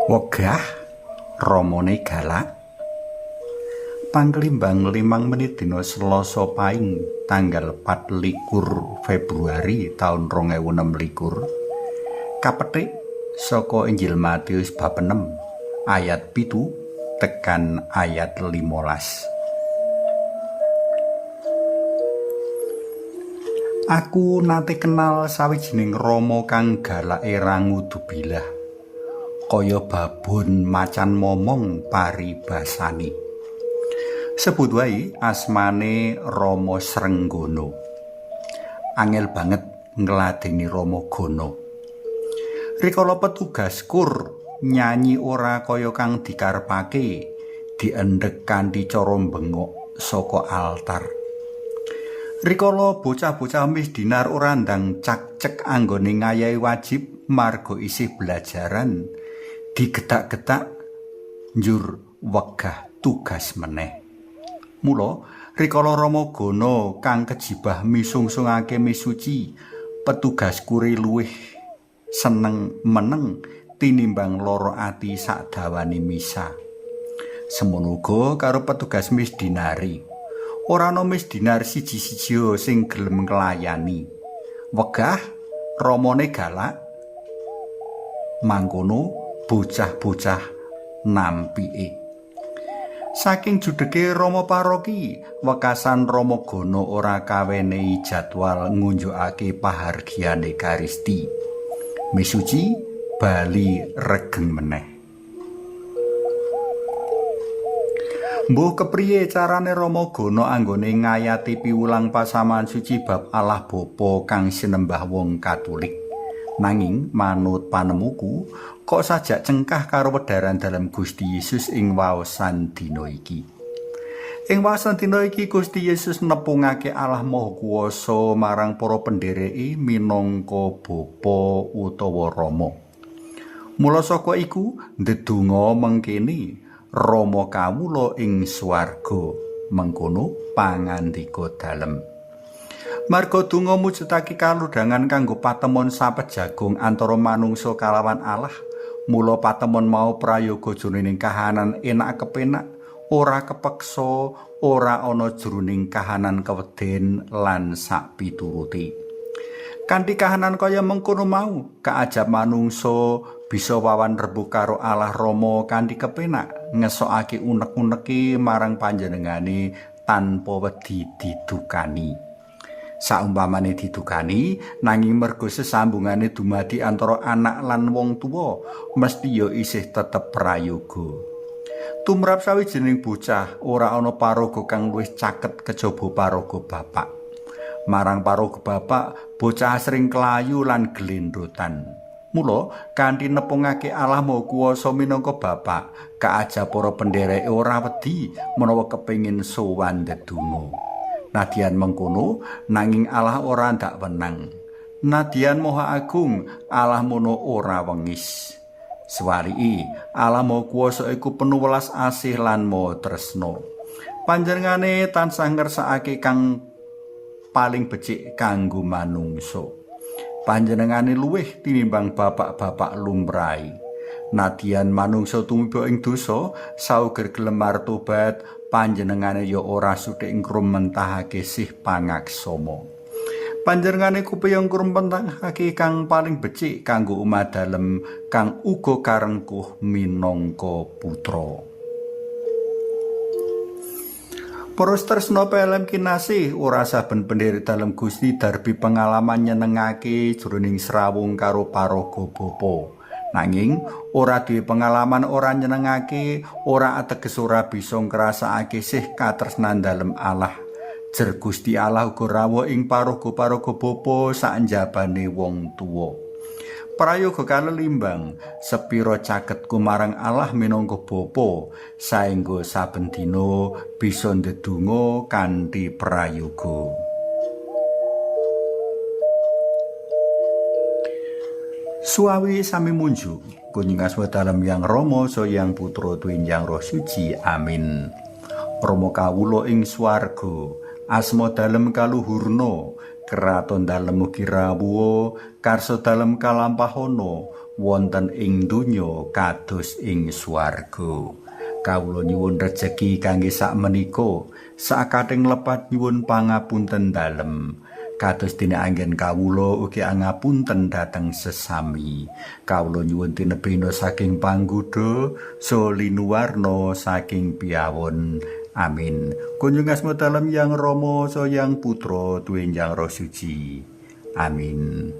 Wegah ramane galak. Pangklimbang 5 menit dina Selasa Paing tanggal 24 Februari taun 2026 kapetik saka Injil Matius bab 6 ayat 7 tekan ayat 15. Aku nate kenal sawijining rama kang galake rangudu bilah kaya babon macan momong paribasani. Sebut wae asmane Rama Srenggono. Angel banget ngladeni Rama Gono. Rikala petugas kur nyanyi ora kaya kang dikarepake, diendhek kanthi cara bengok saka altar. Rikala bocah-bocah misdinar ora ndang cak-cek anggone ngayahi wajib marga isih belajaran, digetak-getak njur wegah tugas meneh. Mula rikala Rama Gono kang kejibah misungsungake misuci, petugas kuri luwih seneng meneng tinimbang loro ati sakdawane misa. Semono uga karo petugas misdinari. Ora ana misdinar siji-siji sing gelem nglayani. Wegah ramane galak. Mangkono bocah-bocah nampike. Saking judheke Rama Paroki, wekasan Rama Gono ora kawenehi jadwal ngunjukake pahargyan Ekaristi. Misuci bali regeng meneh. Mbuh kepriye carane Rama Gono anggone ngayati piwulang pasaman suci bab Allah Bapa kang sinembah wong Katolik. Nanging manut panemuku kok sajak cengkah karo wedharan dalem Gusti Yesus ing waosan dina iki. Ing waosan dina iki Gusti Yesus nepungake Allah Maha Kuwasa marang para pendhereke minangka Bapa utawa Rama. Mula saka iku ndedonga mengkene, Rama kawula ing swarga, mengkono pangandika dalem. Marga donga mujudake kaludhangan kanggo patemon sapejagung antara manungsa kalawan Allah. Mula patemon mau prayoga jroning kahanan enak kepenak, ora kepeksa, ora ana jroning kahanan keweden lan sak pituruté. Kanthi kahanan kaya mengkono mau, kaajab manungsa bisa wawan rebu karo Allah Rama kanthi kepenak, ngesokake unek-uneke marang panjenengane tanpa wedi didukani. Saumpamane didukani, nanging merga sesambungane dumadi antara anak lan wong tuwa, mesti ya isih tetep prayoga. Tumrap sawijining bocah ora ana paraga kang luwih caket kejaba paraga bapak. Marang paraga bapak, bocah asring kelayu lan glendhotan. Mula kanthi nepungake Allah Maha Kuwasa minangka bapak, kaajab para pendhereke ora wedi menawa kepengin sowan ndedonga. Nadyan mengkono, nanging Allah ora ndak wenang. Nadyan Maha Agung, Allah mono ora wengis. Swaliki, Allah Maha Kuwasa iku penuh welas asih lan maha tresna. Panjenengane tansah ngersakake kang paling becik kanggo manungsa. Panjenengane luwih tinimbang bapak-bapak lumrahe. Nadyan manungsa tumiba ing dosa, sauger gelem martobat, panjenengane ya ora suthik ngrumentahake sih pangaksama. Panjenengane kupiyang ngrumentahake kang paling becik kanggo umat dalem kang uga karengkuh minangka putra. Para tresna pelem kinasih, ora saben pendherek dalem Gusti darbi pengalaman nyenengake jroning srawung karo paraga Bapa. Nanging ora duwe pengalaman ora nyenengake, ora ateges ora bisa ngrasakake sih katresnan dalem Allah. Jer Gusti Allah uga rawuh ing paraga-paraga Bapa sakjabane wong tuwa. Prayoga kalelimbang, sepira cagetku marang Allah minangka Bapa, saengga saben dina bisa ndedonga kanthi prayoga. Suawi sami munjuk, kunjungas dalem Yang Rama so Yang Putra Tuwinjang Roh Suci. Amin. Rama kawula ing swarga, asma dalem kaluhurna, Kraton dalem mugi rawuh karso dalem kalampahana wonten ing donya kados ing swarga. Kawula nyuwun rejeki kangge sakmenika, sakathing lepat nyuwun pangapunten dalem. Kados dene anggen kawula ugi angapunten dhateng sesami. Kawula nyuwun tinebena saking panggoda, saha linuwarna saking piyawon. Amin. Kunjung asma dalem Yang Rama saha Yang Putra tuwin Yang Roh Suci. Amin.